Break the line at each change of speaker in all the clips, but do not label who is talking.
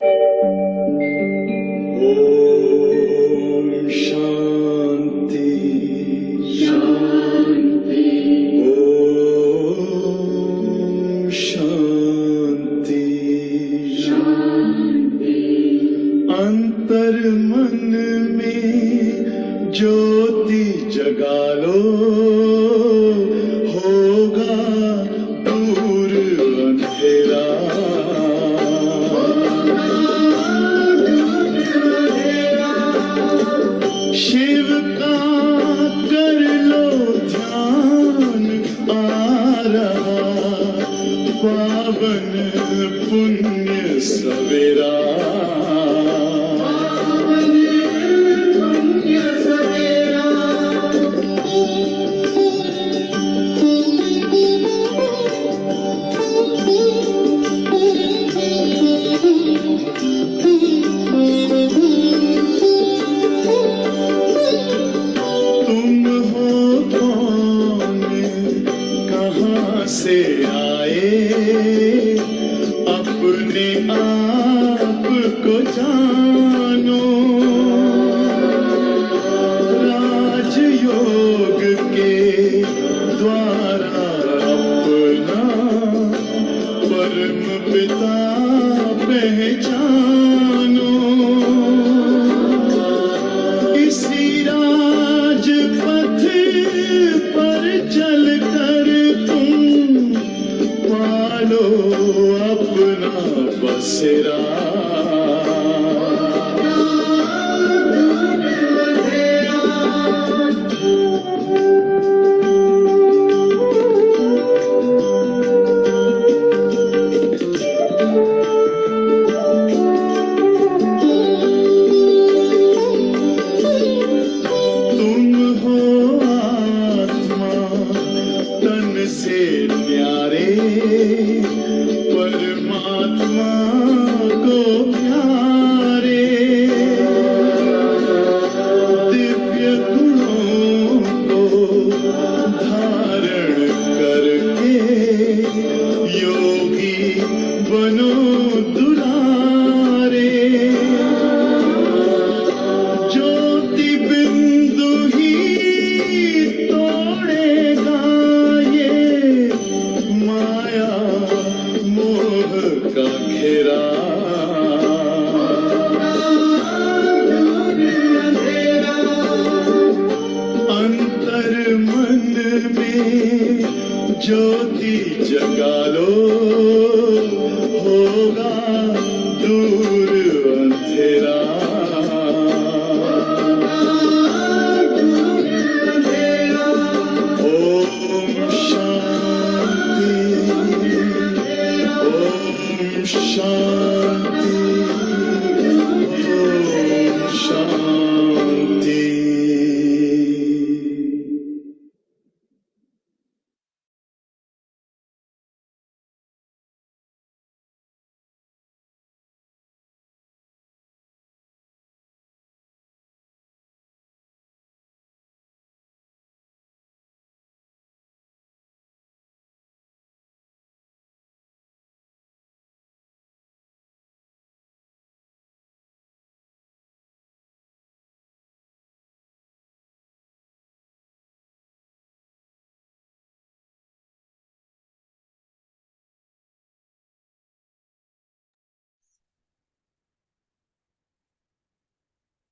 ओम शांति शांति। ओम शांति शांति। अंतर मन में ज्योति जगा लो, होगा दूर अंधेरा। शिव का कर लो ध्यान, आ रहा पावन पुण्य सवेरा। तुम हो कौन, कहाँ से आए, अपने आप को जानो। राजयोग के द्वारा अपना परम पिता पहचानो। इसी राजपथ पर चलकर तुम पालो अपना बसेरा। तुम हो आत्मा तन से न्यारे, परमात्मा को प्यारे। दिव्य गुणों को धारण करके योगी बनो दुलारे। ज्योति बिंदु ही तोड़ेगा ये माया मोह का घेरा। अंतर मन में ज्योति जगा लो, होगा दूर अंधेरा। ओम शांति। ओम शांति।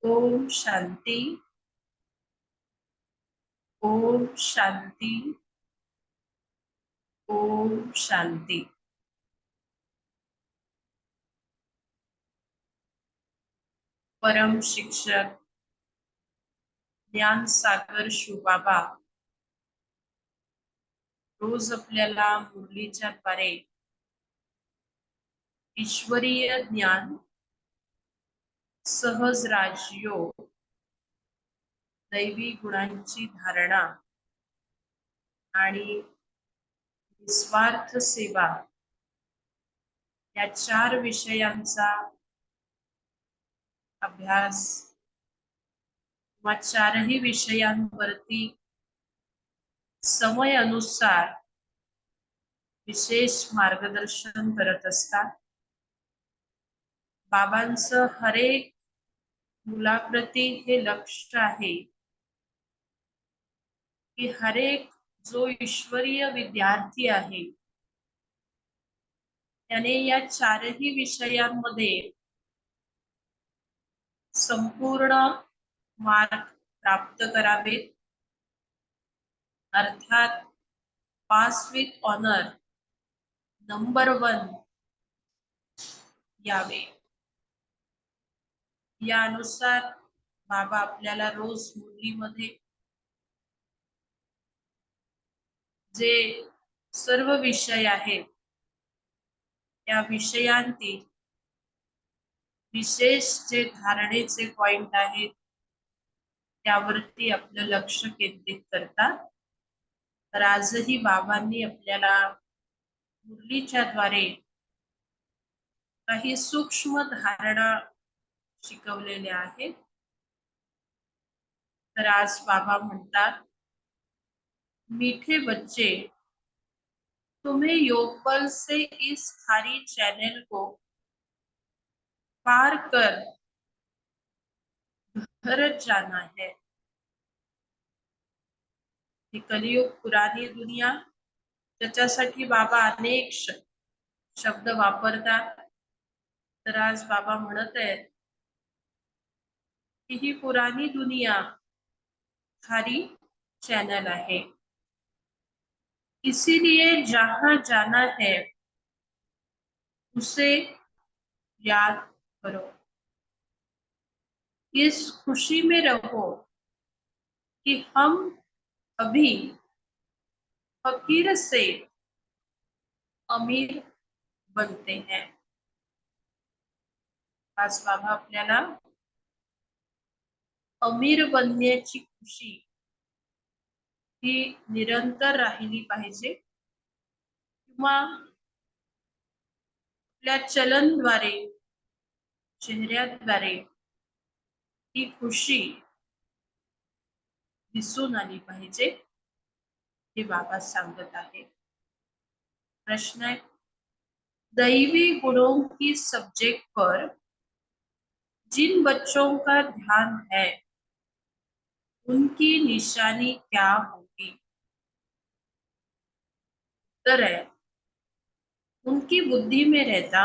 ओम शांति।
ओम शांति। ओम शांति। ओम शांति। परम शिक्षक ज्ञान सागर शिवबाबा रोज आपल्याला मुरलीच्या द्वारे ईश्वरीय ज्ञान, सहज राजयोग, दैवी गुणांची धारणा आणि निस्वार्थ सेवा या 4 विषयांचा अभ्यास किंवा 4ही विषयांवरती समय अनुसार विशेष मार्गदर्शन करत असतात। बाबांचं हरेक मुलाप्रती हे लक्ष आहे की हरेक जो ईश्वरीय विद्यार्थी आहे त्याने या चारही विषयांमध्ये संपूर्ण मार्क प्राप्त करावे, अर्थात पास विथ ऑनर नंबर 1 यावे. यानुसार बाबा आपल्याला रोज मुरलीमध्ये जे सर्व विषय आहेत या विषयांतील विशेष जे धारणेचे पॉइंट आहेत त्यावरती आपलं लक्ष केंद्रित करतात. तर आजही बाबांनी आपल्याला मुरलीच्या द्वारे काही सूक्ष्म धारणा शिकवलेल्या आहेत. तर आज बाबा म्हणतात, मीठे बच्चे, तुम्हें योग बल से इस खारी चैनल को पार कर घर जाना है. ही कलियुग पुराणी दुनिया, त्याच्यासाठी बाबा अनेक शब्द वापरतात. तर आज बाबा म्हणत आहेत की ही पुरानी दुनिया खारी चैनल आहे. इसीलिए जहां जाना है उसे याद करो. इस खुशी में रहो कि हम अभी फकीर से अमीर बनते हैं. आज बाबा आपल्याला अमीर बनण्याची खुशी ही निरंतर राहिली पाहिजे, किंवा आपल्या चलनद्वारे चेहऱ्याद्वारे ही खुशी दिसून आली पाहिजे, हे बाबा सांगत आहे. प्रश्न है, दैवी गुणों की सब्जेक्ट पर जिन बच्चों का ध्यान है उनकी निशानी क्या होगी? उत्तर है, उनकी बुद्धि में रहता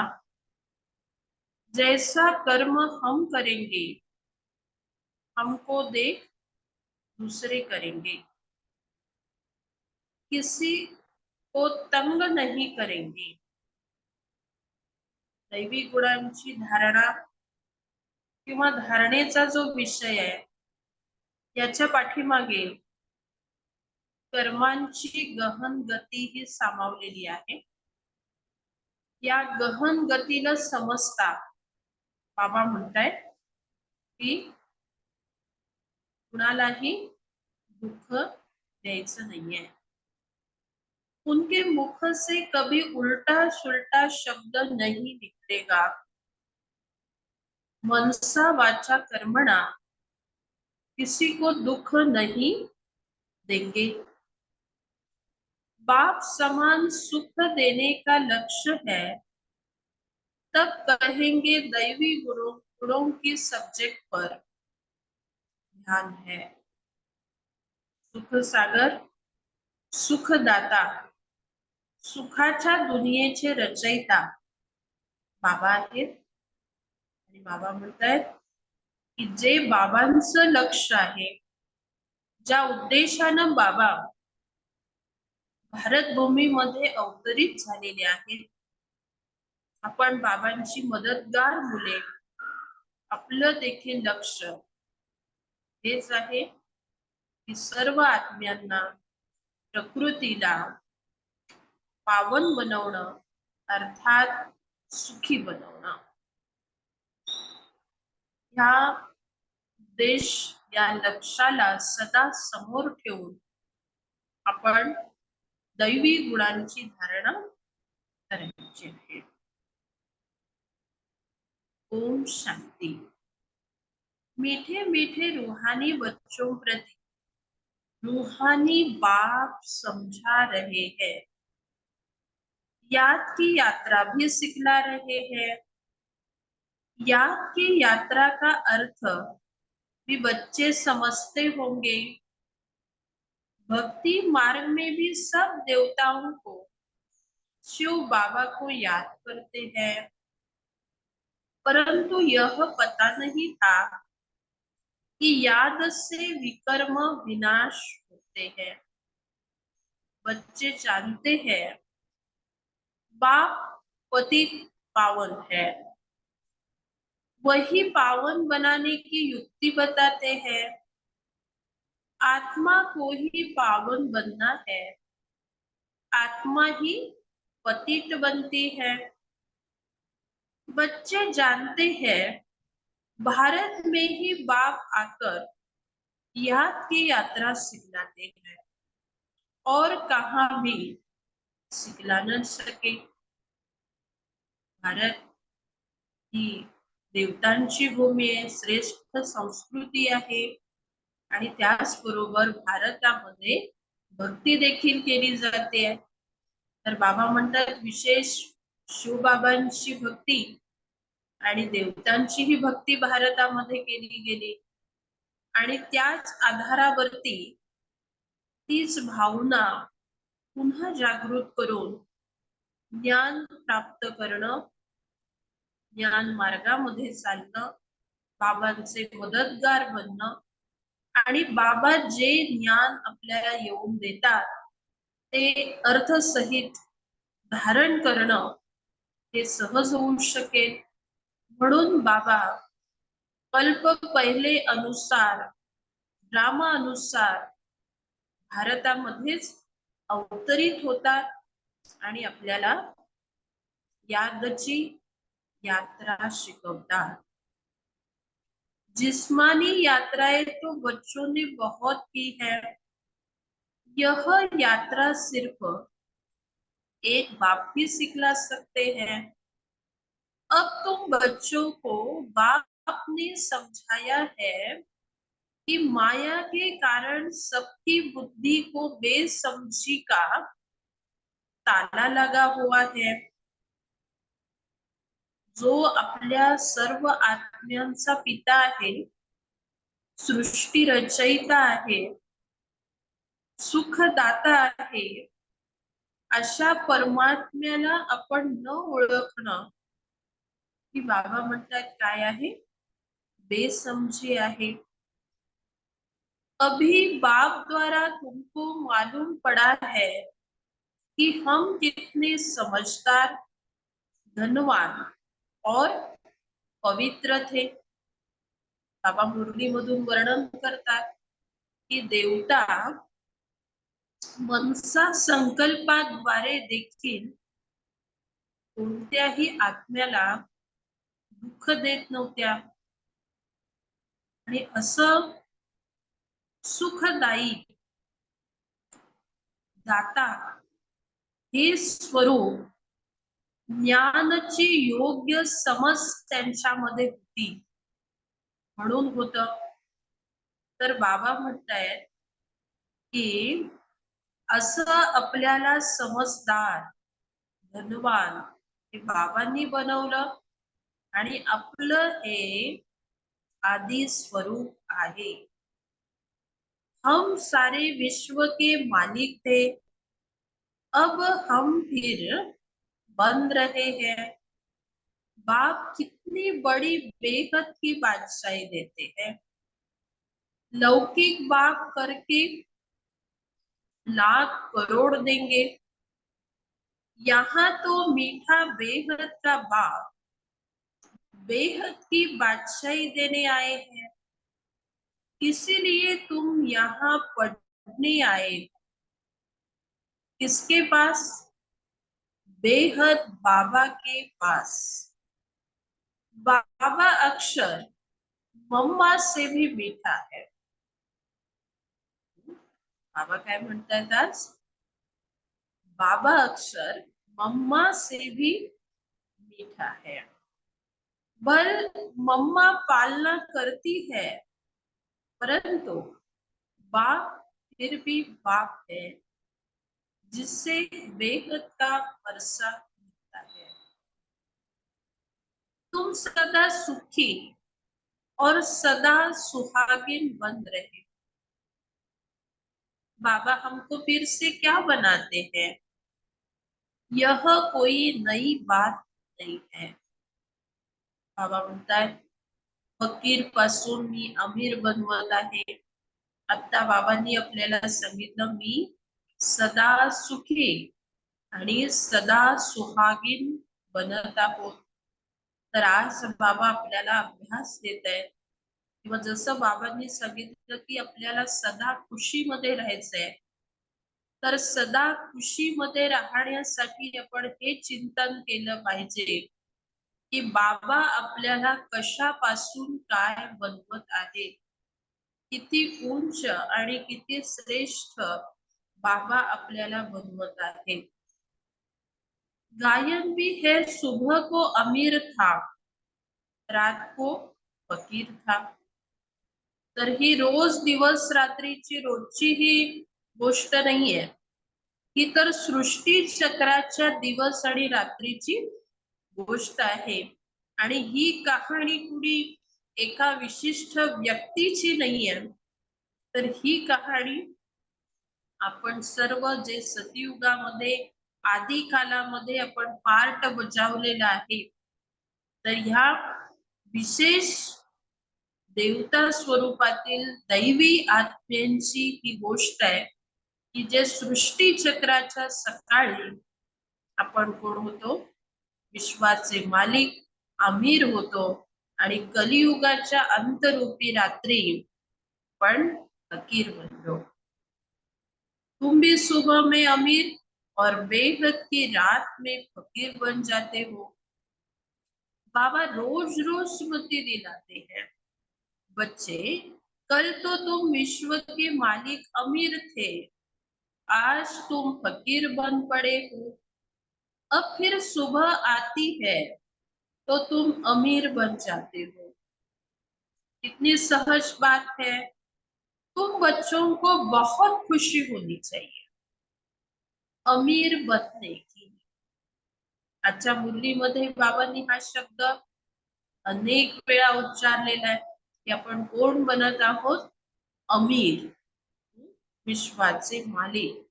जैसा कर्म हम करेंगे हमको देख दूसरे करेंगे, किसी को तंग नहीं करेंगे. दैवी गुणांची धारणा किंवा धारणेचा जो विषय आहे याच्या पाठीमागे कर्मांची गहन गती ही सामावलेली आहे. या गहन गतीला समजता बाबा म्हणतायत की कुणालाही दुःख द्यायचं नाहीये. उनके मुख से कभी उल्टा सुलटा शब्द नहीं निकलेगा. मनसा वाचा कर्मणा किसी को दुख नहीं देंगे. बाप समान सुख देने का लक्ष्य है तब कहेंगे दैवी गुणों की सब्जेक्ट पर ध्यान है. सुख सागर, सुखदाता, सुखाच्या दुनियेचे रचयिता बाबा आहेत. आणि बाबा म्हणतायत की जे बाबांचं लक्ष आहे, ज्या उद्देशानं बाबा भारत भूमीमध्ये अवतरित झालेले आहेत, आपण बाबांची मदतगार मुले, आपलं देखील लक्ष हेच आहे की सर्व आत्म्यांना, प्रकृतीला पावन बनवणं, अर्थात सुखी बनवणं. ह्या उद्देश या लक्ष्याला सदा समोर ठेवून आपण दैवी गुणांची धारणा करायची आहे. ओम शांती. मीठे मीठे रूहानी बच्चों प्रति रूहानी बाप समझा रहे हैं, याद की यात्रा भी सिखला रहे हैं. याद की यात्रा का अर्थ भी बच्चे समझते होंगे। भक्ति मार्ग में भी सब देवताओं को, शिव बाबा को याद करते हैं, परंतु यह पता नहीं था कि याद से विकर्म विनाश होते हैं। बच्चे जानते हैं बाप पतित पावन है, वही पावन बनाने की युक्ति बताते हैं। आत्मा को ही पावन बनना है, आत्मा ही पतित बनती है। बच्चे जानते हैं भारत में ही बाप आकर याद की यात्रा सिखलाते हैं और कहाँ भी सिखला न सके। भारत ही देवतांची भूमी आहे, श्रेष्ठ संस्कृती आहे आणि त्याचबरोबर भारतामध्ये भक्ती देखील केली जाते. तर बाबा म्हणतात विशेष शिवबाबांची भक्ती आणि देवतांची ही भक्ती भारतामध्ये केली गेली आणि त्याच आधारावरती तीच भावना पुन्हा जागृत करून ज्ञान प्राप्त करणं, ज्ञान मार्गामध्ये चालणं, बाबांचे मदतगार बनणं आणि बाबा जे ज्ञान आपल्याला येऊन देतात ते अर्थसहित धारण करणं हे सहज होऊ शकेल. म्हणून बाबा कल्प पहिले अनुसार रामानुसार भारतामध्येच अवतरित होतात आणि आपल्याला यादची यात्रा शिकवतात. जिस्मानी यात्राएं तो बच्चों ने बहुत की है, यह यात्रा सिर्फ एक बाप ही सिखला सकते हैं। अब तुम बच्चों को बाप ने समझाया है कि माया के कारण सबकी बुद्धि को बेसमझी का ताला लगा हुआ है। जो आपल्या सर्व आत्म्यांचा पिता आहे, सृष्टी रचयिता आहे, सुखदाता आहे, अशा परमात्म्याला आपण न ओळखणं ही बाबा म्हणतात काय आहे, बेसमझी आहे। अभी बाप द्वारा तुमको मालूम पड़ा है कि हम कितने समझदार, धनवान और पवित्र थे। बाबा मुरलीमधून वर्णन करतात की देवता मनसा संकल्पाद्वारे देखील कोणत्याही आत्म्याला दुःख देत नव्हत्या आणि असं सुखदायी दाता हे स्वरूप ज्ञानाची योग्य समज त्यांच्यामध्ये होती म्हणून होत। तर बाबा म्हणतायत की असं आपल्याला समजदार, धनवान हे बाबांनी बनवलं आणि आपलं हे आदि स्वरूप आहे। हम सारे विश्व के मालिक थे, अब हम फिर बन रहे हैं। बाप कितनी बड़ी बेहद की बादशाही देते हैं। लौकिक बाप करके लाख करोड़ देंगे, यहाँ तो मीठा बेहद का बाप बेहद की बादशाही देने आए हैं, इसीलिए तुम यहाँ पढ़ने आए। किसके पास? बेहद बाबा के पास। बाबा अक्षर मम्मा से भी मीठा है। बाबा काय म्हणतात आज? बाबा अक्षर मम्मा से भी मीठा है। बल मम्मा पालना करती है, परंतु बाप फिर भी बाप है, जिससे बेहद का वर्षा मिलता है। तुम सदा सुखी और सदा सुहागिन बन रहे। बाबा हमको फिर से क्या बनाते हैं? यह कोई नई बात नहीं है। बाबा म्हणता है फकीर पासून मी अमीर बनवत आहे। आता बाबांनी आपल्याला सांगितलं मी सदा सुखी आणि सदा सुहागीन बनत आहोत। तर आज बाबा आपल्याला अभ्यास देत आहेत किंवा जसं बाबांनी सांगितलं की आपल्याला सदा खुशीमध्ये राहायचंय, तर सदा खुशीमध्ये राहण्यासाठी आपण हे चिंतन केलं पाहिजे की बाबा आपल्याला कशापासून काय बनवत आहे, किती उंच आणि किती श्रेष्ठ बाबा आपल्याला बनवत आहे। गायन भी है सुबह को अमीर था, रात को फकीर था। तर ही रोज दिवस रात्रीची रोजची ही गोष्ट नाहीये, ही तर सृष्टी चक्राच्या दिवस आणि रात्रीची गोष्ट आहे। आणि ही कहाणी कुणी एका विशिष्ट व्यक्तीची नाहीये, तर ही कहाणी आपण सर्व जे सतयुगामध्ये आदी कालामध्ये आपण पार्ट बजावलेला आहे, तर ह्या विशेष देवता स्वरूपातील दैवी आत्म्यांची ही गोष्ट आहे की जे सृष्टी चक्राच्या सकाळी आपण कोण होतो? विश्वाचे मालिक अमीर होतो आणि कलियुगाच्या अंतरूपी रात्री पण फकीर बनलो। तुम भी सुबह में अमीर और बेहद की रात में फकीर बन जाते हो। बाबा रोज रोज स्मृति दिलाते हैं, बच्चे कल तो तुम विश्व के मालिक अमीर थे, आज तुम फकीर बन पड़े हो। अब फिर सुबह आती है तो तुम अमीर बन जाते हो। कितनी सहज बात है। तुम बच्चों को बहुत खुशी होनी चाहिए अमीर बनने की। आजच्या मुलीमध्ये बाबांनी हा शब्द अनेक वेळा उच्चारलेला आहे की आपण कोण बनत आहोत? अमीर, विश्वाचे मालिक।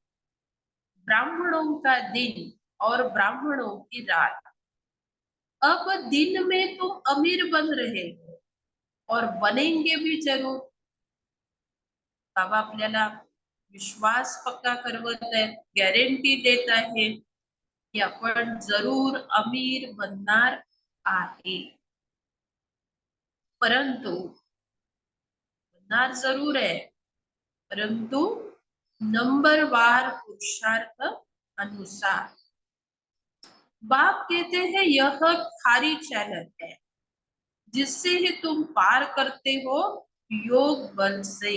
ब्राह्मणों का दिन और ब्राह्मणों की रात। अब दिन में तुम अमीर बन रहे हो और बनेंगे भी जरूर। बाबा आपल्याला विश्वास पक्का करवत आहेत, गॅरंटी देत आहे की आपण जरूर अमीर बनणार आहे। परंतु बनणार जरूर है, परंतु नंबरवार पुरुषार्थ अनुसार। बाप कहते हैं यह खारी चैनल है जिससे ही तुम पार करते हो योग बल से।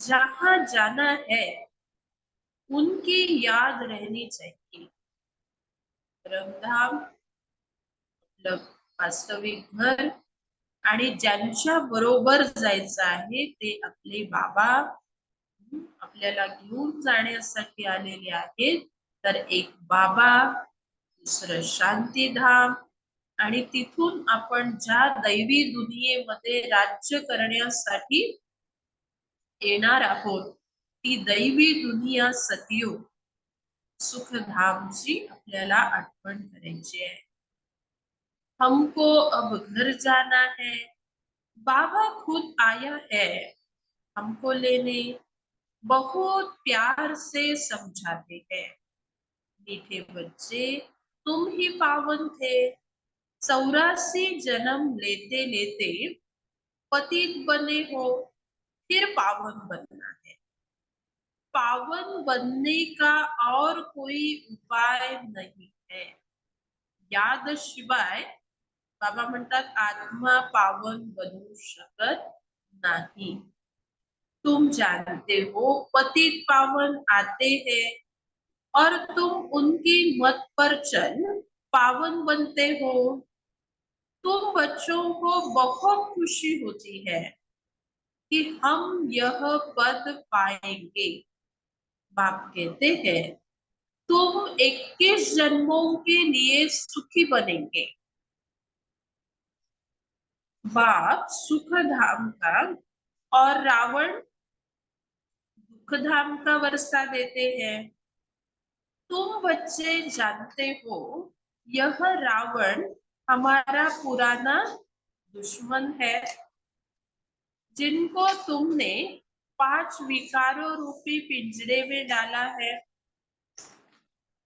जहां जाना है उनकी याद रहनी चाहिए। परमधाम मतलब वास्तविक घर आणि ज्यांच्या बरोबर जायचं आहे ते आपले बाबा आपल्याला घेऊन जाण्यासाठी आलेले आहेत। तर एक बाबा, दुसरं शांतीधाम आणि तिथून आपण ज्या दैवी दुनियेमध्ये राज्य करण्यासाठी येणार आहोत ती दैवी दुनिया सतयुग सुखधामची आपल्याला आठवण करायची आहे। हमको अब घर जाना है, बाबा खुद आया है हमको लेने, बहुत प्यार से समझाते हैं। मीठे बच्चे तुम ही पावन थे, 84 जन्म लेते लेते पतित बने हो, फिर पावन बनना है। पावन बनने का और कोई उपाय नहीं है। याद शिवाय बाबा म्हणतात आत्मा पावन बनू शकत नाही। तुम जानते हो पतित पावन आते हैं और तुम उनकी मत पर चल पावन बनते हो। तुम बच्चों को बहुत खुशी होती है कि हम यह पद पाएंगे। बाप कहते हैं तुम 21 जन्मों के लिए सुखी बनेंगे। बाप सुख धाम का और रावण दुख धाम का वर्षा देते हैं। तुम बच्चे जानते हो यह रावण हमारा पुराना दुश्मन है, जिनको तुमने 5 विकारों रूपी पिंजरे में डाला है।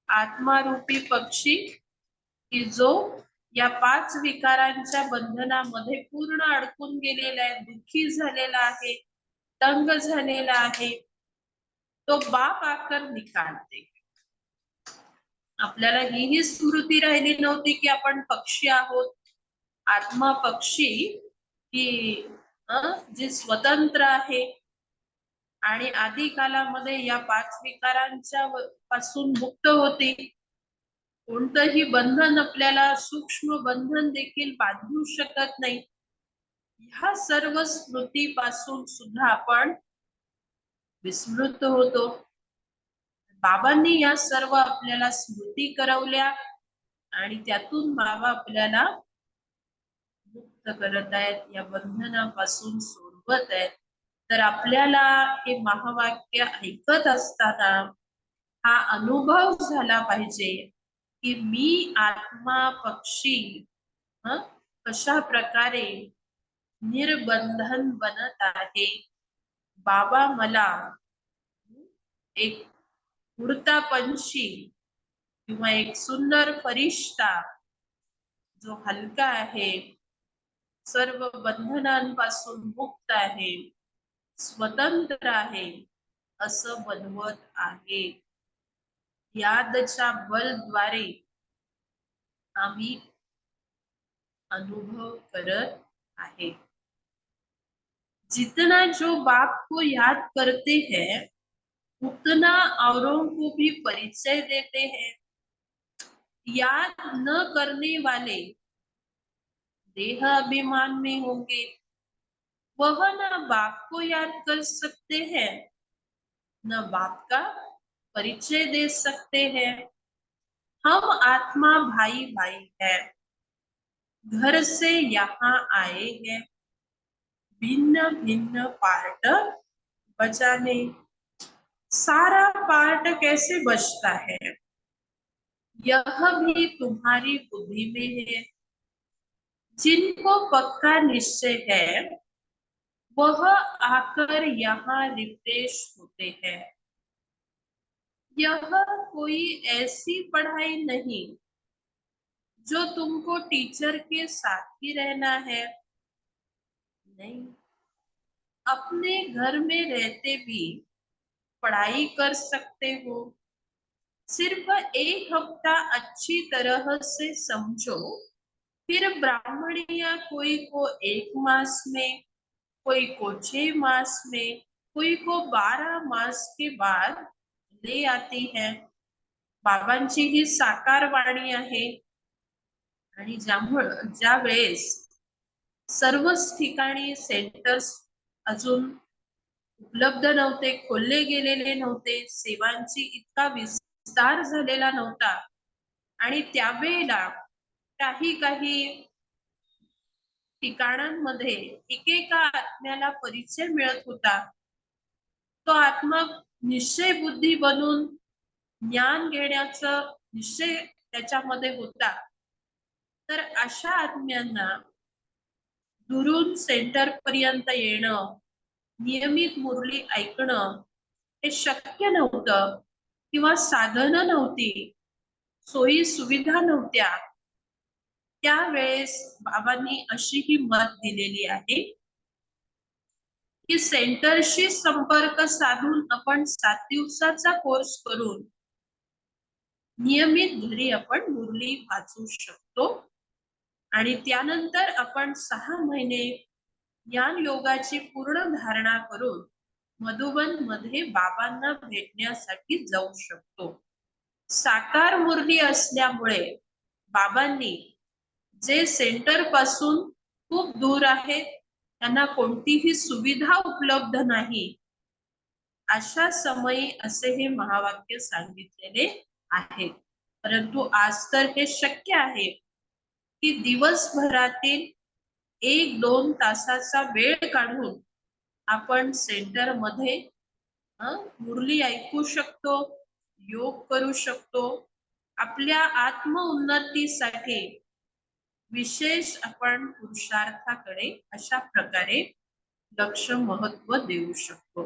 आत्मा रूपी पक्षी की जो या 5 विकारांच्या बंधनामध्ये पूर्ण अडकून गेलेला आहे, दुःखी झालेला आहे, तंग झालेला आहे, तो बाप आकर निकालते। आपल्याला ही स्मृती राहिली नव्हती की आपण पक्षी आहोत, आत्मा पक्षी की जी स्वतंत्र आहे आणि आधी कालामध्ये या 5 विकारांच्या पासून मुक्त होती। कोणतंही बंधन आपल्याला सूक्ष्म बंधन देखील बांधू शकत नाही। ह्या सर्व स्मृतीपासून सुद्धा आपण विस्मृत होतो। बाबांनी या सर्व आपल्याला स्मृती करवल्या आणि त्यातून बाबा आपल्याला मुक्त करत आहेत, या बंधनापासून सोडवत आहेत। तर आपल्याला हे महावाक्य ऐकत असताना हा अनुभव झाला पाहिजे की मी आत्मा पक्षी कशा प्रकारे निर्बंधन बनत आहे। बाबा मला एक उडता पंछी किंवा एक सुंदर फरिश्ता जो हलका आहे, सर्व बंधनांपासून मुक्त आहे, स्वतंत्र आहे, असं बनवत आहे। यादच्या बलद्वारे आम्ही अनुभव करत आहे। जितना जो बाप को याद करते हैं उतना औरों को भी परिचय देते हैं। याद न करने वाले देह अभिमान में होंगे, वह न बाप को याद कर सकते हैं न बाप का परिचय दे सकते हैं। हम आत्मा भाई भाई है, घर से यहाँ आए हैं भिन्न भिन्न पार्ट बजाने। सारा पार्ट कैसे बजता है यह भी तुम्हारी बुद्धि में है। जिनको पक्का निश्चय है वह आकर यहाँ रिफ्रेश होते हैं। यह कोई ऐसी पढ़ाई नहीं जो तुमको टीचर के साथ ही रहना है, नहीं। अपने घर में रहते भी पढ़ाई कर सकते हो। सिर्फ 1 हफ्ता अच्छी तरह से समझो, फिर ब्राह्मणियां कोई को 1 मास में, कोई को 6 मास में, कोई को 12 मास के बाद ले आती है। बाबांची ही साकार वाणी आहे आणि ज्या वेळेस सर्वच ठिकाणी सेंटर्स अजून उपलब्ध नव्हते, खोलले गेलेले नव्हते, सेवांची इतका विस्तार झालेला नव्हता आणि त्यावेळेला काही ठिकाणांमध्ये एकेका आत्म्याला परिचय मिळत होता। तो आत्मा निश्चय बुद्धी बनून ज्ञान घेण्याचा निश्चय त्याच्यामध्ये होता। तर अशा आत्म्यांना दुरून सेंटर पर्यंत येणं, नियमित मुरली ऐकणं हे शक्य नव्हतं किंवा साधनं नव्हती, सोयी सुविधा नव्हत्या। त्यावेळेस बाबांनी अशी ही मत दिलेली आहे की सेंटरशी संपर्क साधून आपण 7 दिवसाचा कोर्स करून नियमित घरी आपण मुरली वाचू शकतो आणि त्यानंतर आपण 6 महिने ज्ञान योगाची पूर्ण धारणा करून मधुबन मध्ये बाबांना भेटण्यासाठी जाऊ शकतो। साकार मुरली असल्यामुळे बाबांनी जे सेंटर पासून खूप दूर आहेत, त्यांना कोणतीही सुविधा उपलब्ध नाही, अशा समयी असे हे महावाक्य सांगितलेले आहे। परंतु आज तर हे शक्य आहे की दिवसभरातील 1-2 तासाचा वेळ काढून आपण सेंटर मध्ये मुरली ऐकू शकतो, योग करू शकतो. आपल्या आत्मउन्नतीसाठी विशेष आपण पुरुषार्थाकडे अशा प्रकारे लक्ष महत्व देऊ शकतो.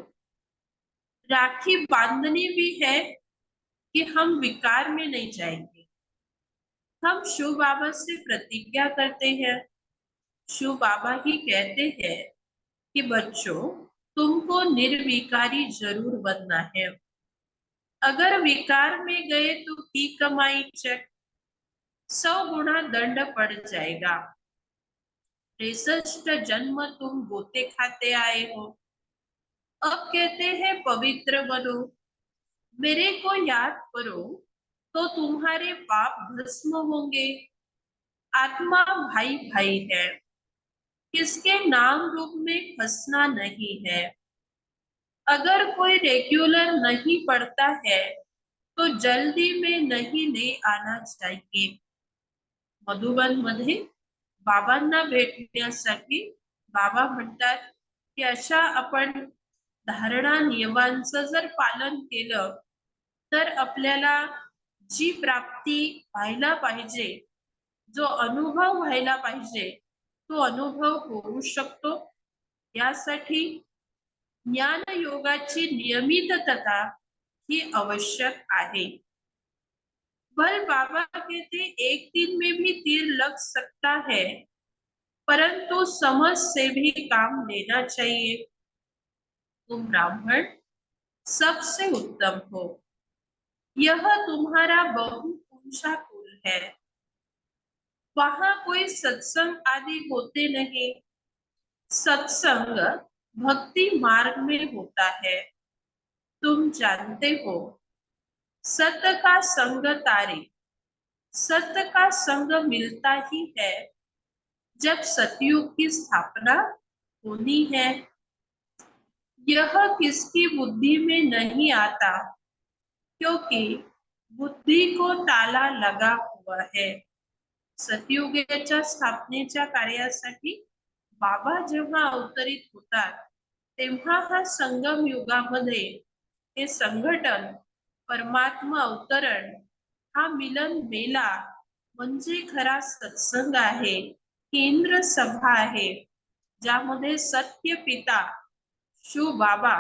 राखी बांधनी भी है कि हम विकार में नहीं जाएंगे। हम शिव बाबा से प्रतिज्ञा करते हैं, शिव बाबा ही कहते हैं कि बच्चों तुमको निर्विकारी जरूर बनना है। अगर विकार में गए तो की कमाई चेक, 100 गुना दंड पड़ जाएगा। 63 जन्म तुम गोते खाते आए हो, अब कहते हैं पवित्र बनो, मेरे को याद करो तो तुम्हारे पाप भस्म होंगे। आत्मा भाई भाई है, किसके नाम रूप में फंसना नहीं है। अगर कोई रेगुलर नहीं पढ़ता है तो जल्दी में नहीं ले आना चाहिए। मधुबन मध्ये बाबांना भेटण्यासाठी बाबा म्हणतात की अशा आपण धारणा नियमांचं जर पालन केलं तर आपल्याला जी प्राप्ती व्हायला पाहिजे, जो अनुभव व्हायला पाहिजे, तो अनुभव होऊ शकतो. यासाठी ज्ञान योगाची नियमितता ही आवश्यक आहे. बल बाबा कहते एक दिन में भी तीर लग सकता है, परंतु समझ से भी काम लेना चाहिए। तुम ब्राह्मण सबसे उत्तम हो, यह तुम्हारा बहु ऊंचा कुल है। वहां कोई सत्संग आदि होते नहीं। सत्संग भक्ति मार्ग में होता है। तुम जानते हो सत्य का संग तारे, सत्य का संग मिलता ही है जब सतयुग की स्थापना होनी है। यह किसकी बुद्धि में नहीं आता, क्योंकि बुद्धि को ताला लगा हुआ है। सतयुगाच्या स्थापनेच्या कार्यासाठी बाबा जेव्हा अवतरित होतात तेव्हा हा संगम युगामध्ये हे संघटन, परमात्मा अवतरण, हा मिलन मेला म्हणजे खरा सत्संग आहे, केंद्र सभा आहे, ज्यामध्ये सत्य पिता शिव बाबा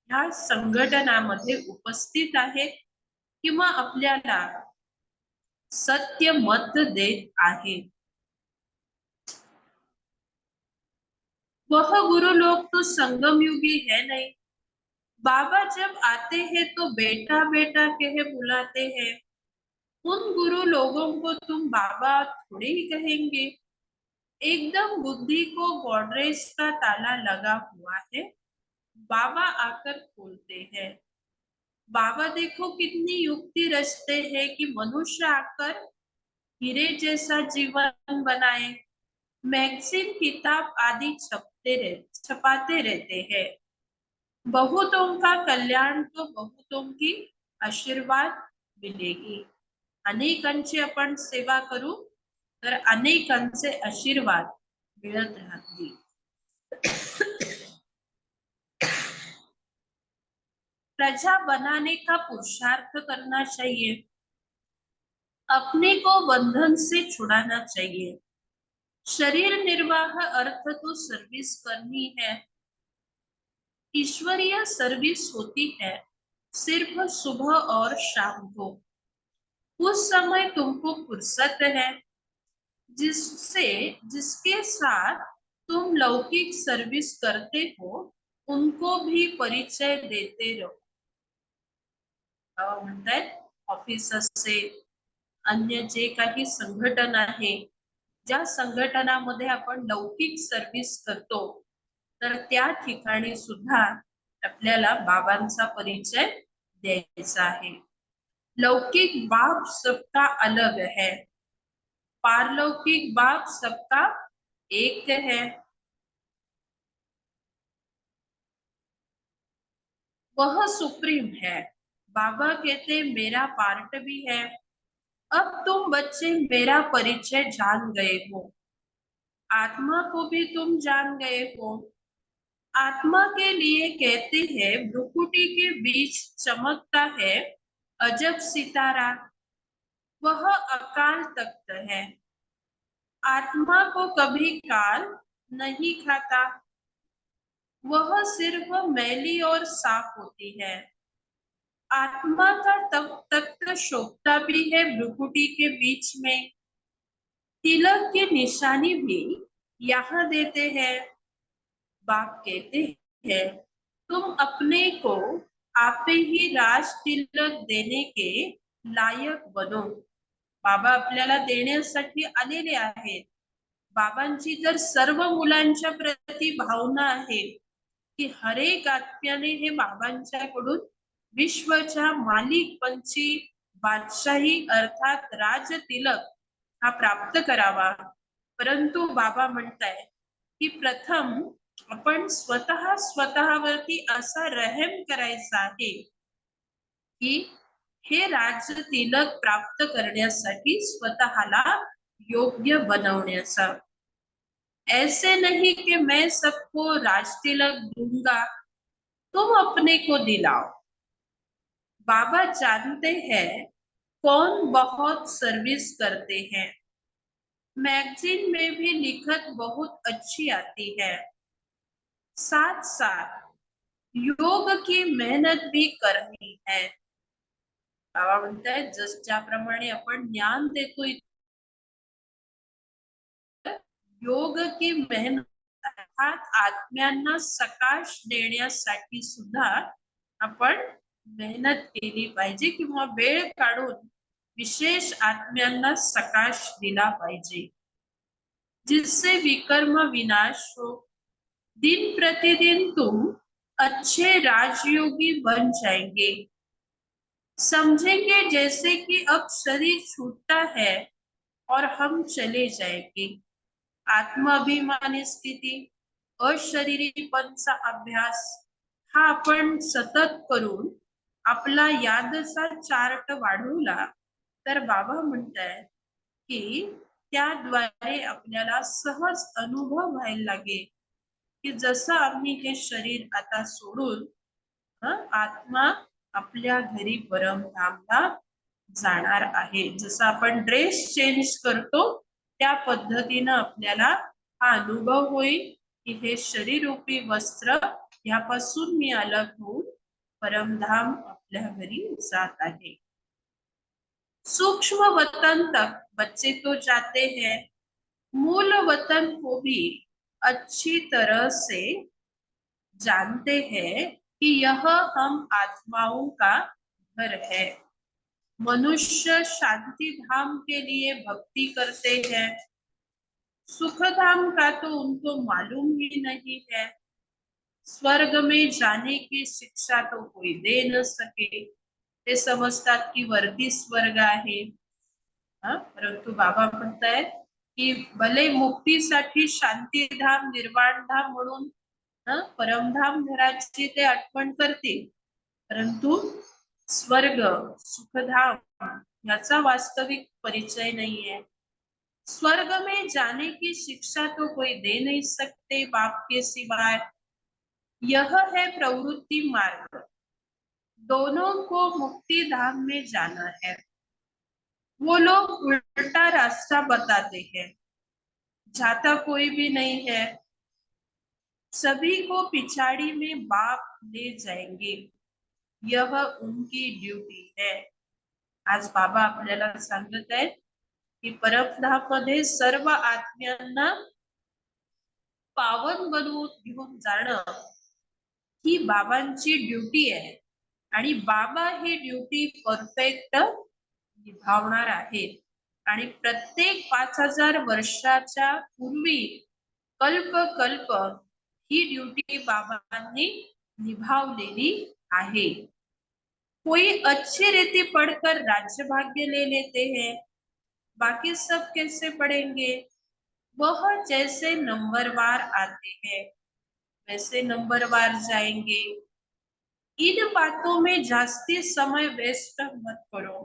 ह्या संघटनामध्ये उपस्थित आहेत किंवा आपल्याला सत्य मत देत आहे. वह गुरु लोग तो संगम युगी है नहीं। बाबा जब आते हैं तो बेटा बेटा कहे बुलाते हैं। उन गुरु लोगों को तुम बाबा थोड़े ही कहेंगे। एकदम बुद्धि को गॉडरेज का ताला लगा हुआ है, बाबा आकर खोलते हैं। बाबा देखो कितनी युक्ति रचते हैं कि मनुष्य आकर हीरे जैसा जीवन बनाए। मैगजीन किताब आदि छपाते रहते हैं। बहुतों का कल्याण तो बहुतों की आशीर्वाद मिलेगी। अनेकांची आपण सेवा करू तर अनेकांचे आशीर्वाद मिळत राहतील. प्रजा बनाने का पुरुषार्थ करना चाहिए, अपने को बंधन से छुड़ाना चाहिए। शरीर निर्वाह अर्थ तो सर्विस करनी है। ईश्वरीय सर्विस होती है सिर्फ सुबह और शाम को। उस समय तुमको फुर्सत है, जिसके साथ तुम लौकिक सर्विस करते हो उनको भी परिचय देते रहो. म्हणतात ऑफिस असे अन्य जे काही संघटन आहे, ज्या संघटनामध्ये आपण लौकिक सर्विस करतो तर त्या ठिकाणी सुद्धा आपल्याला बाबांचा परिचय द्यायचा आहे. लौकिक बाप सबका अलग है, पारलौकिक बाप सबका एक है. वह सुप्रीम है. बाबा कहते मेरा पार्ट भी है. अब तुम बच्चे मेरा परिचय जान गए हो. आत्मा को भी तुम जान गए हो। आत्मा के लिए कहते हैं भ्रुकुटी के बीच चमकता है अजब सितारा, वह अकाल तख्त है। आत्मा को कभी काल नहीं खाता, वह सिर्फ मैली और साफ होती है। आत्मा का तख्त शोभता भी है भ्रुकुटी के बीच में। तिलक की निशानी भी यहाँ देते हैं। बाप कहते हैं तुम अपने को आपे ही राज तिलक देने के लायक बनो। बाबा आपल्याला देण्यासाठी आलेले आहेत. बाबांची तर सर्व मुलांच्या प्रती भावना आहे की हर एक आत्म्याने हे बाबांच्याकडून विश्वच्या मालिक पंची बादशाही अर्थात राज तिलक हा प्राप्त करावा. परंतु बाबा म्हणताय की प्रथम आपण स्वतःवरती असा रहम करायचा आहे की हे राज्य तिलक प्राप्त करण्यासाठी स्वतःला योग्य बनवण्याचा. ऐसे नहीं कि मैं सबको राज तिलक दूंगा, तुम अपने को दिलाओ. बाबा जानते हैं कौन बहुत सर्विस करते हैं. मैगजीन में भी लिखत बहुत अच्छी आती है. साथ साथ योग की मेहनत भी करनी है. बाबा म्हणतायत जस ज्याप्रमाणे आपण ज्ञान देतोय योग की मेहनत अर्थात आत्म्यांना सकाश देण्यासाठी सुद्धा आपण मेहनत केली पाहिजे किंवा वेळ काढून विशेष आत्म्यांना सकाश दिला पाहिजे जिससे विकर्म विनाश हो. दिन प्रतिदिन तुम अच्छे राजयोगी बन जाएंगे. समझेंगे जैसे कि अब शरीर छूटता है और हम चले जाएंगे. आत्माभिमानी स्थिती, अशरीरीपणचा अभ्यास हा आपण सतत करून आपला यादचा चार्ट वाढवला तर बाबा म्हणताय की त्याद्वारे आपल्याला सहज अनुभव व्हायला लागेल की जसं आम्ही हे शरीर आता सोडून आत्मा आपल्या घरी परमधामला जाणार आहे. जसं आपण ड्रेस चेंज करतो त्या पद्धतीनं आपल्याला हा अनुभव होईल की हे शरीररूपी वस्त्र यापासून मी अलग होऊन परमधाम आपल्या घरी जात आहे. सूक्ष्म वतन तक बच्चे तो जाते हैं, मूल वतन को भी अच्छी तरह से जानते हैं कि यह हम आत्माओं का घर है. मनुष्य शांति धाम के लिए भक्ति करते हैं, सुख धाम का तो उनको मालूम ही नहीं है. स्वर्ग में जाने की शिक्षा तो कोई दे न सके. ते समजतात की वरती स्वर्ग आहे. परंतु बाबा म्हणतायत की भले मुक्तीसाठी शांतीधाम निर्वाणधाम म्हणून परमधाम घराची ते आठवण करतील परंतु स्वर्ग सुखधाम याचा वास्तविक परिचय नहीं है. स्वर्ग में जाने की शिक्षा तो कोई दे नहीं सकते बाप के सिवाय. यह है प्रवृत्ति मार्ग. दोनों को मुक्ति धाम में जाना है. वो लोग उल्टा रास्ता बताते हैं, जाता कोई भी नहीं है. सभी को पिछाड़ी में बाप ले जाएंगे. यह उनकी ड्यूटी है. आज बाबा आपल्याला सांगत आहेत की परमधाम मध्ये सर्व आत्म्यांना पावन बनवून घेऊन जाणं ही बाबांची ड्युटी आहे आणि बाबा ही ड्युटी परफेक्ट निभावणार आहेत. आणि प्रत्येक 5000 वर्षाच्या पूर्वी कल्प कल्प ही ड्युटी बाबांनी निभावलेली आहे. कोई अच्छी रीति पढ़कर राज्य भाग्य ले लेते हैं, बाकी सब कैसे पढ़ेंगे. वह जैसे नंबरवार आते हैं वैसे नंबरवार जाएंगे. इन बातों में जास्ती समय वेस्ट मत करो.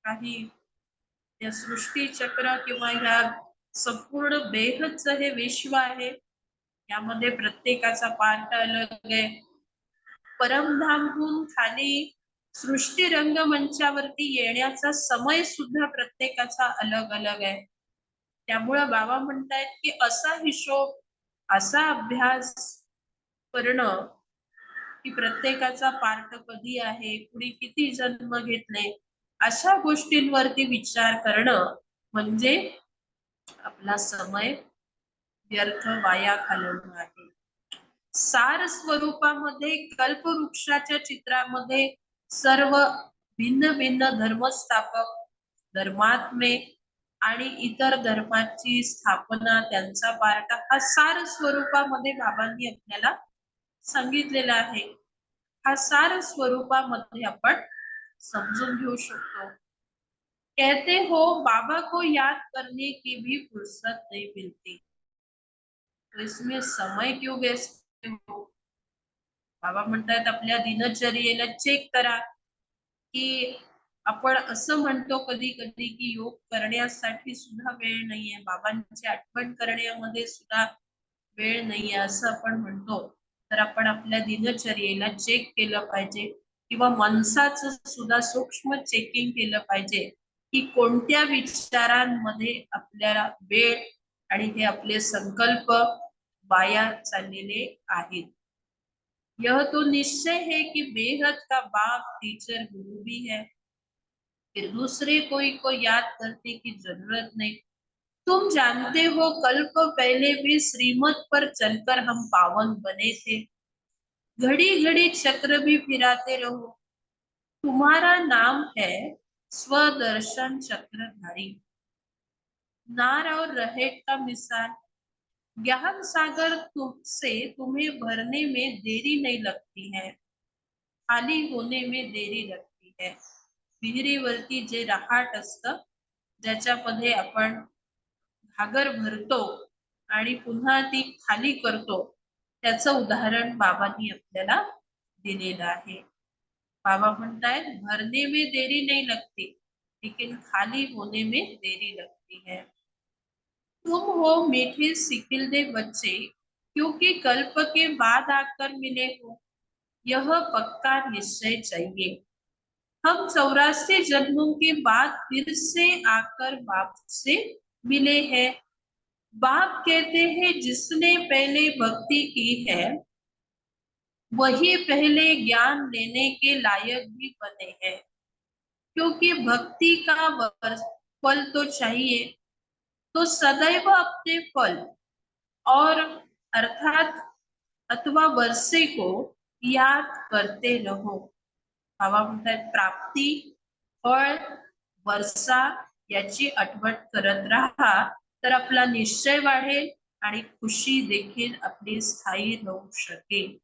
काही या सृष्टी चक्र किंवा ह्या संपूर्ण बेहदचं हे विश्व आहे. यामध्ये प्रत्येकाचा पार्ट अलग आहे. परमधामहून खाली सृष्टी रंगमंचावरती येण्याचा समय सुद्धा प्रत्येकाचा अलग अलग आहे. त्यामुळे बाबा म्हणतायत की असा हिशोब, असा अभ्यास करणं की प्रत्येकाचा पार्ट कधी आहे, कुणी किती जन्म घेतले, अशा गोष्टींवरती विचार करणं म्हणजे आपला समय व्यर्थ वाया घालवणं आहे. सार स्वरूपामध्ये कल्पवृक्षाच्या चित्रामध्ये सर्व भिन्न भिन्न धर्मस्थापक, धर्मात्मे आणि इतर धर्माची स्थापना, त्यांचा पार्ट हा सार स्वरूपामध्ये बाबांनी आपल्याला सांगितलेला आहे. हा सार स्वरूपामध्ये आपण समजून घेऊ शकतो. कहते हो बाबा को याद करने की भी फुर्सत नहीं मिलती, तो इसमें समय क्यों वेस्ट हो. बाबा म्हणतात आपल्या दिनचर्येला चेक करा की आपण असं म्हणतो कधी कधी की योग करण्यासाठी सुद्धा वेळ नाहीये, बाबांची आठवण करण्यामध्ये सुद्धा वेळ नाहीये असं आपण म्हणतो. तर आपण आपल्या दिनचर्येला चेक केलं पाहिजे किंवा माणसाचं सुद्धा सूक्ष्म चेकिंग केलं पाहिजे की कोणत्या विचारांमध्ये आपल्याला वेळ आणि हे आपले संकल्प वाया चाललेले आहेत. यह तो निश्चय है कि बेहद का बाप टीचर गुरु भी है, फिर दूसरे कोई को याद करने की जरूरत नहीं। तुम जानते हो कल्प पहले भी श्रीमत पर चलकर हम पावन बने थे, घड़ी घड़ी चक्र भी फिराते रहो, तुम्हारा नाम है स्वदर्शन चक्रधारी। नार और रहेट का मिसाल, ज्ञान सागर तुमसे तुम्हें भरने में देरी नहीं लगती है, खाली होने में देरी लगती है. विहिरीवरती जे रहाट असतं, ज्याच्यामध्ये आपण घागर भरतो आणि पुन्हा ती खाली करतो, त्याचं उदाहरण बाबांनी आपल्याला दिलेलं आहे. बाबा म्हणतायत भरने में देरी नहीं लगती, लेकिन खाली होने में देरी लगती है. तुम हो मीठे सिकिलदे बच्चे, क्योंकि कल्प के बाद आकर मिले हो, यह पक्का निश्चय चाहिए. हम 84 जन्मों के बाद फिर से आकर बाप से मिले हैं. बाप कहते हैं जिसने पहले भक्ति की है वही पहले ज्ञान लेने के लायक भी बने हैं, क्योंकि भक्ति का फल तो चाहिए, तो सदैव अपने फल और अर्थात अथवा वर्षे को याद करते रहो. बाबा म्हणतात प्राप्ती, फळ, वर्षा याची आठवण करत राहा, तर आपला निश्चय वाढेल आणि खुशी देखील आपली स्थायी राहू शकेल.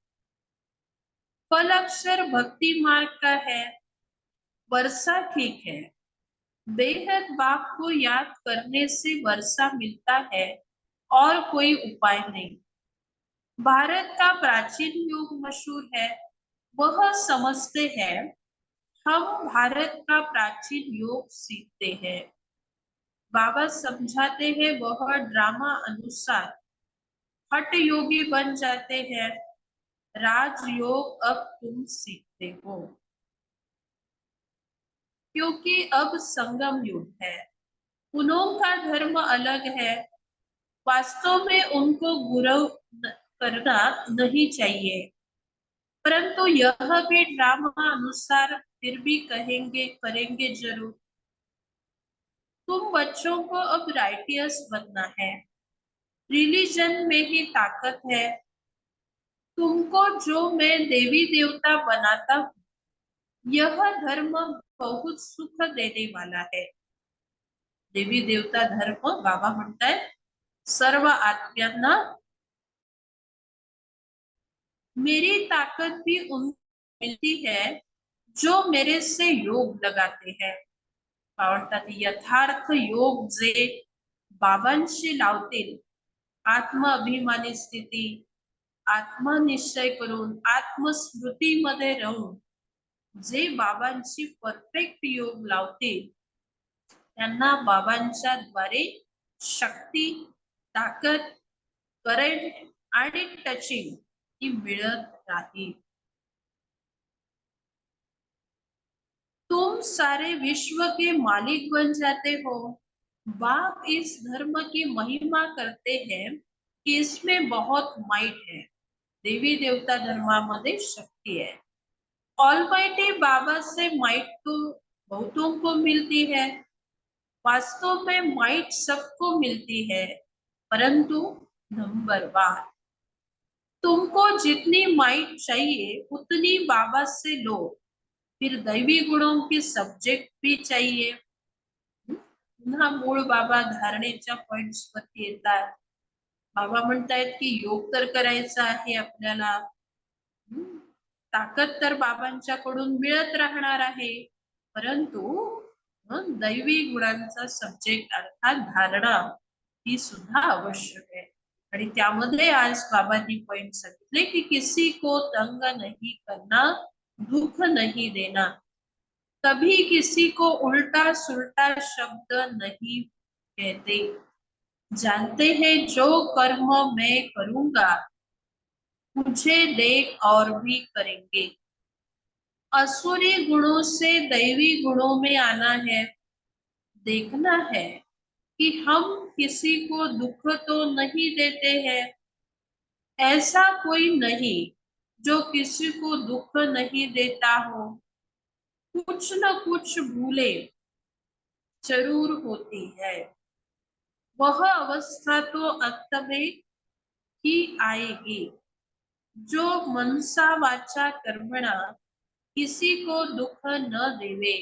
फल अक्षर भक्ति मार्ग का है, वर्षा ठीक है, बेहद बाप को याद करने से वर्षा मिलता है और कोई उपाय नहीं. भारत का प्राचीन युग मशहूर है, वह समझते हैं. हम भारत का प्राचीन योग सीखते हैं. बाबा समझाते हैं वह ड्रामा अनुसार हठ योगी बन जाते हैं. राजयोग अब तुम सीखते हो, क्योंकि अब संगम युग है. उन्हों का धर्म अलग है, वास्तव में उनको गुरु करना नहीं चाहिए, परंतु यह भी ड्रामा अनुसार फिर भी कहेंगे करेंगे जरूर. तुम बच्चों को अब राइटियस बनना है, रिलीजन में ही ताकत है. तुमको जो मैं देवी देवता बनाता हूँ, यह धर्म बहुत सुख देने वाला है. देवी देवता धर्म बाबा म्हणतायत सर्व आत्म्यांना मेरी ताकत भी उनको मिलती है जो मेरे से योग लगाते हैं. म्हणतात यथार्थ योग जे बाबांशी लावतील, आत्म अभिमानी स्थिती, आत्मनिश्चय करून आत्मस्मृतीमध्ये राहून जे बाबांची परफेक्ट योग लावतील, त्यांना बाबांच्या द्वारे शक्ती, ताकद, करंट आणि टचिंग ही मिळत राहील. तुम सारे विश्व के मालिक बन जाते हो। बाप इस धर्म की महिमा करते हैं कि इसमें बहुत माइट है। देवी देवता धर्मामध्ये शक्ति है। ऑलमाइटी बाबा से माइट तो बहुतों को मिलती है। वास्तव में माइट सबको मिलती है, परंतु नंबर वार। तुमको जितनी माइट चाहिए उतनी बाबा से लो। फिर दैवी गुणों की सब्जेक्ट भी चाहिए। पुन्हा मूळ बाबा धारणेच्या पॉइंट्स वरती येतात. बाबा म्हणतायत की योग तर करायचा आहे आपल्याला. ताकद तर बाबांच्याकडून मिळत राहणार आहे, परंतु दैवी गुणांचा सब्जेक्ट अर्थात धारणा ही सुद्धा आवश्यक आहे. आणि त्यामध्ये आज बाबांनी पॉइंट सांगितले की किसी को तंग नहीं करना, दुख नहीं देना, कभी किसी को उल्टा सुल्टा शब्द नहीं कहते, जानते हैं जो कर्म मैं करूंगा मुझे देख और भी करेंगे। असुरी गुणों से दैवी गुणों में आना है। देखना है कि हम किसी को दुख तो नहीं देते हैं। ऐसा कोई नहीं जो किसी को दुख नहीं देता हो। कुछ न कुछ भूले जरूर होती है। वह अवस्था तो अंत में ही आएगी जो मनसा वाचा कर्मणा किसी को दुख न देवे।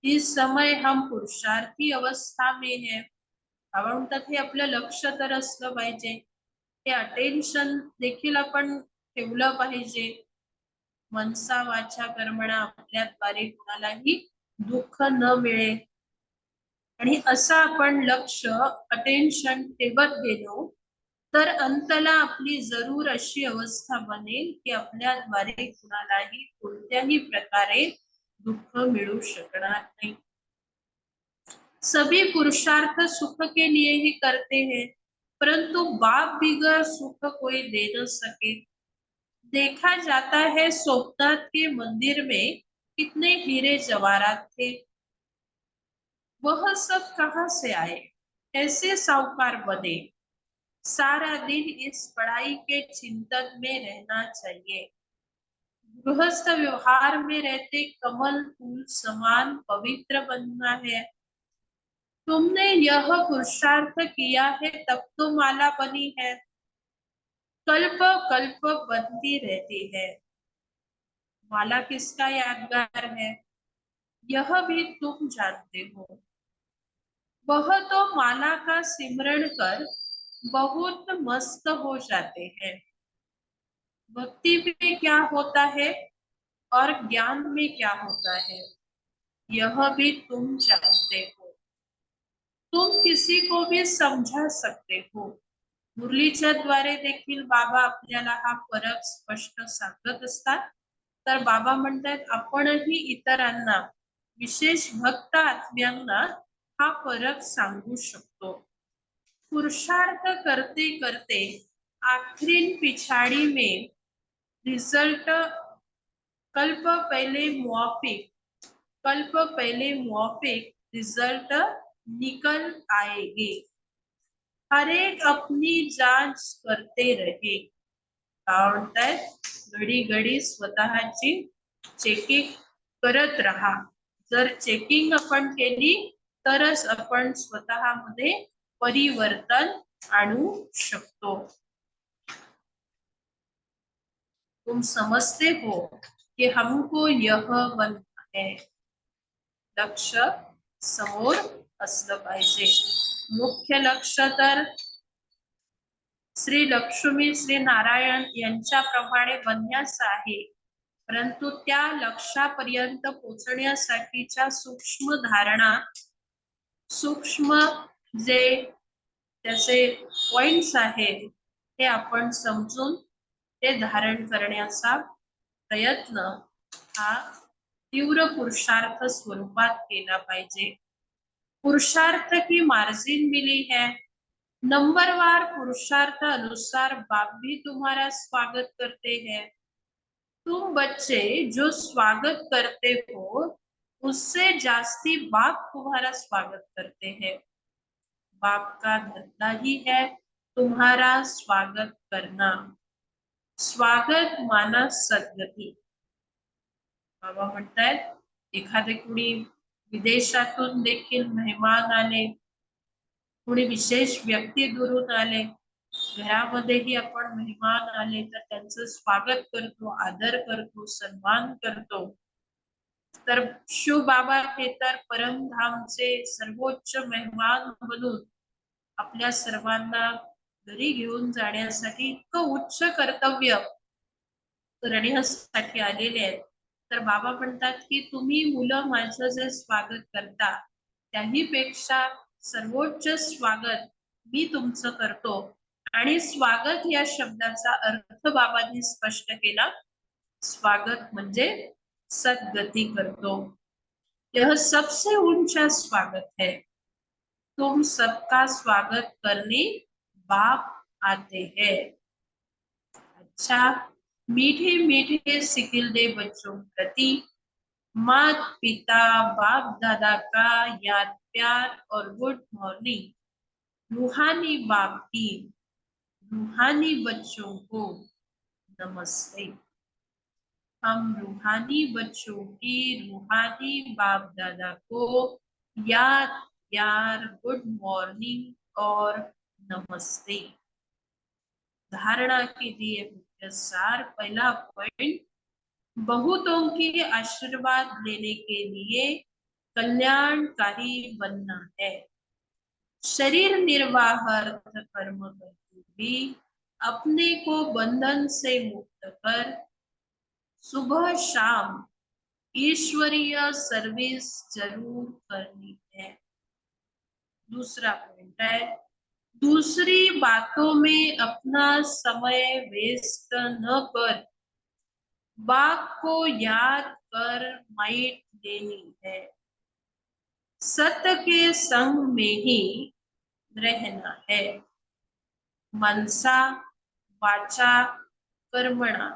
इस समय हम पुरुषार्थी अवस्था में है। बाबा म्हणतात हे आपलं लक्ष तर असलं पाहिजे, हे अटेन्शन देखील आपण ठेवलं पाहिजे. मनसा वाचा कर्मणा आपल्याद्वारे कुणालाही दुःख न मिळेल. आणि असं आपण लक्ष अटेन्शन ठेवत गेलो तर अंतला आपली जरूर अशी अवस्था बनेल की आपल्याद्वारे कुणालाही कोणत्याही प्रकारे दुःख मिळू शकणार नाही. सभी पुरुषार्थ सुख के लिए ही करते हैं, परंतु बाप बिगर सुख कोई दे न सके। देखा जाता है सोमनाथ के मंदिर में कितने हीरे जवाहरात थे, वह सब कहाँ से आए? ऐसे साहूकार बने। सारा दिन इस पढ़ाई के चिंतन में रहना चाहिए। गृहस्थ व्यवहार में रहते कमल फूल समान पवित्र बनना है। तुमने यह पुरुषार्थ किया है तब तो माला बनी है। कल्प कल्प बनती रहती है। माला किसका यादगार है, यह भी तुम जानते हो। वह तो माला का सिमरण कर बहुत मस्त हो जाते हैं। भक्ति में क्या होता है और ज्ञान में क्या होता है, यह भी तुम जानते हो। तुम किसी को भी समझा सकते हो। मुरलीच्या द्वारे देखील बाबा आपल्याला हा फरक स्पष्ट सांगत असतात. तर बाबा म्हणतात आपणही इतरांना, विशेष भक्त आत्म्यांना हा फरक सांगू शकतो. पुरुषार्थ करते करते आखिरी पिछाड़ी में रिजल्ट कल्प पहले मुआफिक कल्प पहले मुआफिक रिजल्ट निकल आएगी। हर एक अपनी जांच करते रहे. घडी घडी स्वतःची चेकिंग करत राहा. जर चेकिंग आपण केली तरच आपण स्वतःमध्ये परिवर्तन आणू शकतो. तुम समझते हो कि हमको यह बनना है. लक्ष समोर असलं पाहिजे. मुख्य लक्ष तर श्री लक्ष्मी श्री नारायण यांच्याप्रमाणे बनण्याचं आहे, परंतु त्या लक्षापर्यंत पोहोचण्यासाठीच्या सूक्ष्म धारणा, सूक्ष्म जे त्याचे पॉइंट्स आहेत हे आपण समजून ते धारण करण्याचा प्रयत्न हा तीव्र पुरुषार्थ स्वरूपात केला पाहिजे. पुरुषार्थ की मार्जिन मिली है, नंबरवार पुरुषार्थ अनुसार बाप भी तुम्हारा स्वागत करते हैं। तुम बच्चे जो स्वागत करते हो उससे जास्ती बाप तुम्हारा स्वागत करते हैं। बाप का धंधा ही है तुम्हारा स्वागत करना। स्वागत माना सद्गती। बाबा म्हणतायत एखादे कुणी विदेशातून देखील मेहमान आले, कुणी विशेष व्यक्ती दुरून आले, घरामध्येही आपण मेहमान आले तर त्यांचं स्वागत करतो, आदर करतो, सन्मान करतो। तर शिव बाबा हे तर परमधामचे सर्वोच्च मेहमान बनून आपल्या सर्वांना घरी घेऊन जाण्यासाठी इतकं उच्च कर्तव्य करण्यासाठी आलेले आहेत। तर बाबा म्हणतात की तुम्ही मुलं माझं जे स्वागत करता त्याही पेक्षा सर्वोच्च स्वागत मी तुमचं करतो। आणि स्वागत या शब्दाचा अर्थ बाबांनी स्पष्ट केला। स्वागत म्हणजे सद्गति करतो। यह सबसे ऊंचा स्वागत है। तुम सबका स्वागत करने बाप आते हैं। अच्छा, मीठे मीठे सिकिलदे बच्चों प्रति मात पिता बाप दादा का याद प्यार और गुड मॉर्निंग। रूहानी बाप की रूहानी बच्चों को नमस्ते। हम रूहानी बच्चों की रूहानी बाप दादा को याद प्यार गुड मॉर्निंग और नमस्ते। धारणा के लिए मुख्य सार, पहला पॉइंट, बहुतों के आशीर्वाद लेने के लिए कल्याणकारी बनना है। शरीर निर्वाहार्थ कर्म करते भी अपने को बंधन से मुक्त कर सुबह शाम ईश्वरीय सर्विस जरूर करनी है। दूसरा पॉइंट है, दूसरी बातों में अपना समय वेस्ट न कर बाप को याद कर माइट देनी है। सत्य के संग में ही रहना है। मनसा वाचा कर्मणा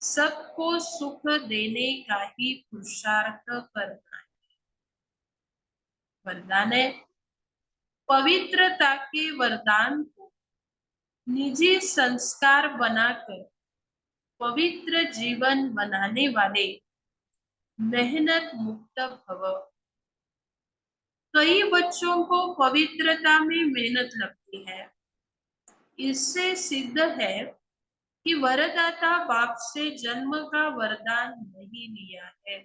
सबको सुख देने का ही पुरुषार्थ करना है। वरदान है, पवित्रता के वरदान को निजी संस्कार बनाकर पवित्र जीवन बनाने वाले मेहनत मुक्त भव। कई बच्चों को पवित्रता में मेहनत लगती है। इससे सिद्ध है कि वरदाता बाप से जन्म का वरदान नहीं लिया है।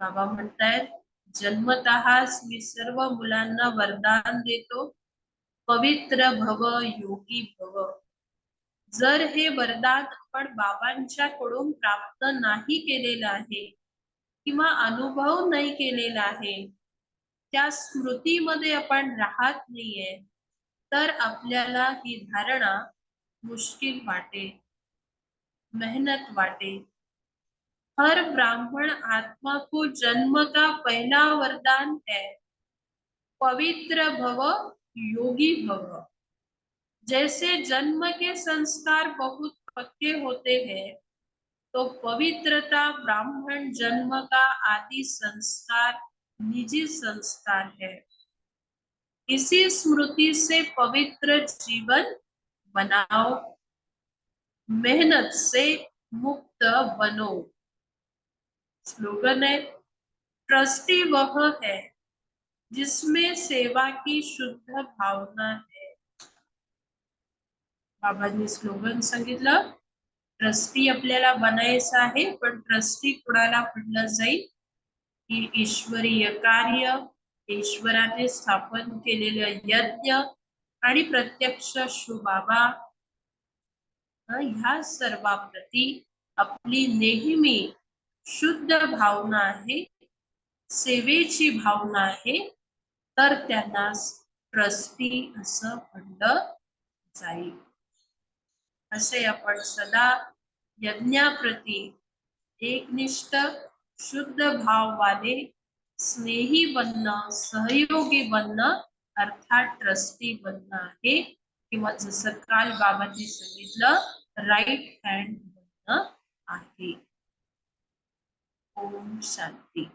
बाबा म्हणतायत जन्मतःच मी सर्व मुलांना वरदान देतो, पवित्र भव योगी भव। जर हे वरदान आपण बाबांच्याकडून प्राप्त नाही केलेलं आहे किंवा अनुभव नाही केलेला आहे, त्या स्मृतीमध्ये आपण राहत नाहीये, तर आपल्याला ही धारणा मुश्किल वाटेल, मेहनत वाटेल। हर ब्राह्मण आत्मा को जन्म का पहला वरदान है, पवित्र भव योगी भव। जैसे जन्म के संस्कार बहुत पक्के होते हैं, तो पवित्रता ब्राह्मण जन्म का आदि संस्कार निजी संस्कार है। इसी स्मृति से पवित्र जीवन बनाओ, मेहनत से मुक्त बनो। स्लोगन है, ट्रस्टी वह है जिसमें सेवा की शुद्ध भावना है। बाबांनी स्लोगन सांगितलं, ट्रस्टी आपल्याला बनायचं आहे, पण ट्रस्टी कोणाला म्हणलं जाईल की ईश्वरीय कार्य, ईश्वराने स्थापन केलेलं यज्ञ आणि प्रत्यक्ष शिवबाबा ह्या सर्वाप्रती आपली नेहमी शुद्ध भावना आहे, सेवेची भावना आहे, तर त्यांना ट्रस्टी असं म्हणलं जाईल। असे आपण सदा यज्ञाप्रती एकनिष्ठ शुद्ध भाव वाले स्नेही बनणं, सहयोगी बनणं अर्थात ट्रस्टी बनणं आहे किंवा जसं काल बाबांनी सांगितलं राईट हँड बनणं आहे. ओम शांती.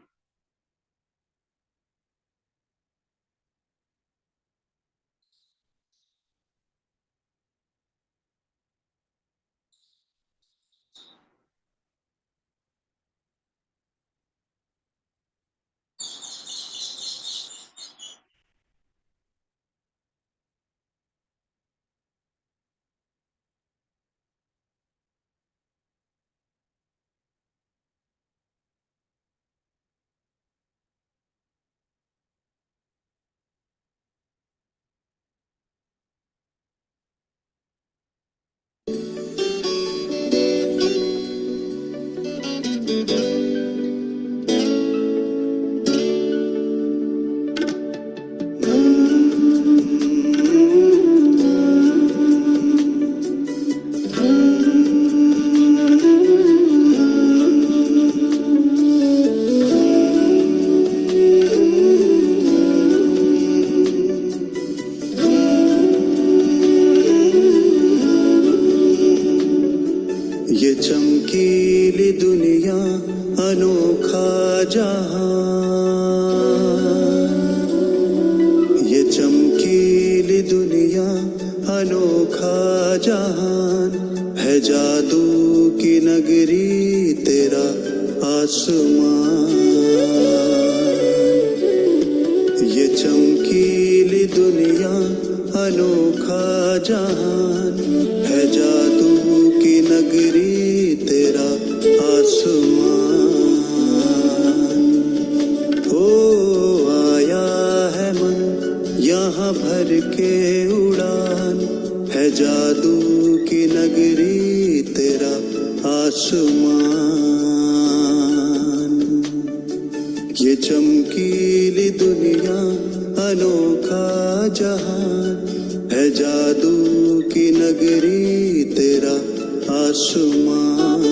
ये चमकीली दुनिया अनोखा जहां, ये चमकीली दुनिया अनोखा जहान है, जादू की नगरी तेरा आसमान। ये चमकीली दुनिया अनोखा जहान है, जादू की नगरी तेरा आसमान। ओ आया है मन यहाँ भर के उड़ान है, जादू की नगरी तेरा आसमान। ये चमकीली दुनिया अनोखा जहान है, जादू की नगरी तेरा आसमान।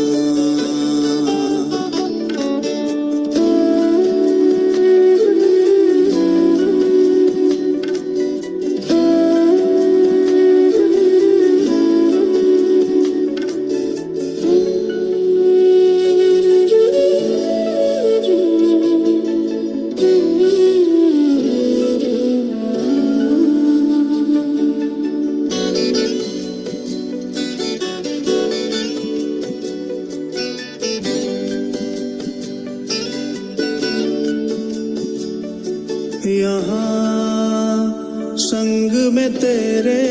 यहाँ संग में तेरे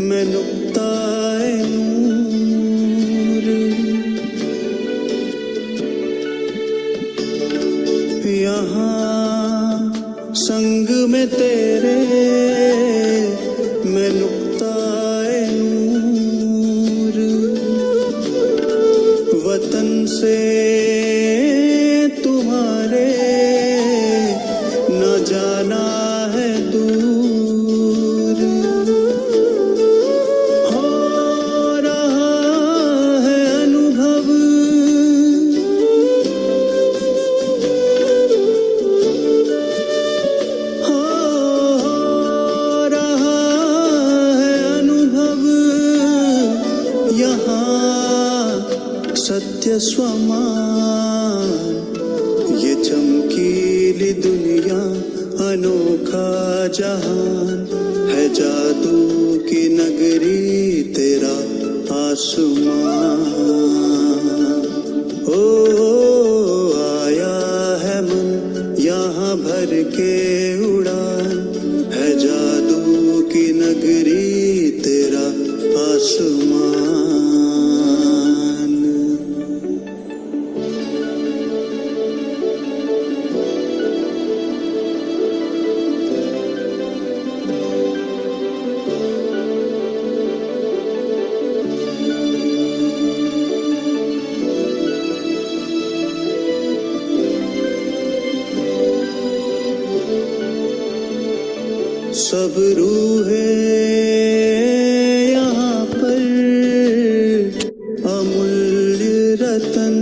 मैं नुक्ताए नूर, यहाँ संग में तेरे मैं नुक्ताए नूर। वतन से तुम्हारे न जाना है दूर, हो रहा है अनुभव हो रहा है अनुभव। यहाँ सत्य स्वमान, ये चमकीली दुनिया अनोखा जहान है, जादू की नगरी तेरा आसमान। ओ आया है मन यहाँ भर के उड़ान है, जादू की नगरी तेरा आसमान। सब रूहें यहाँ पर अमूल्य रतन,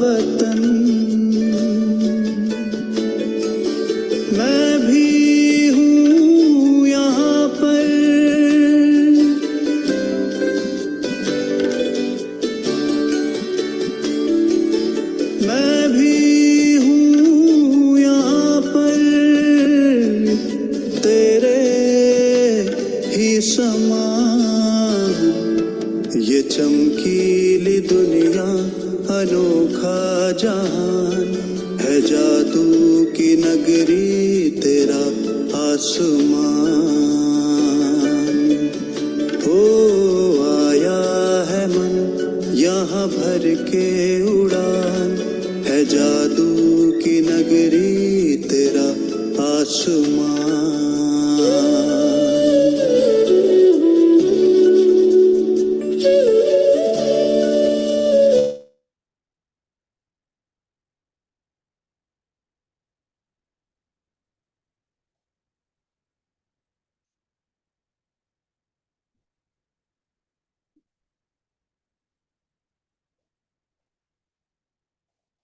वतन। मैं भी हूँ यहाँ पर, मैं भी हूँ यहाँ पर, तेरे ही समान। ये चमकीली दुनिया, अनोखा जहान है, जादू की नगरी तेरा आसमान।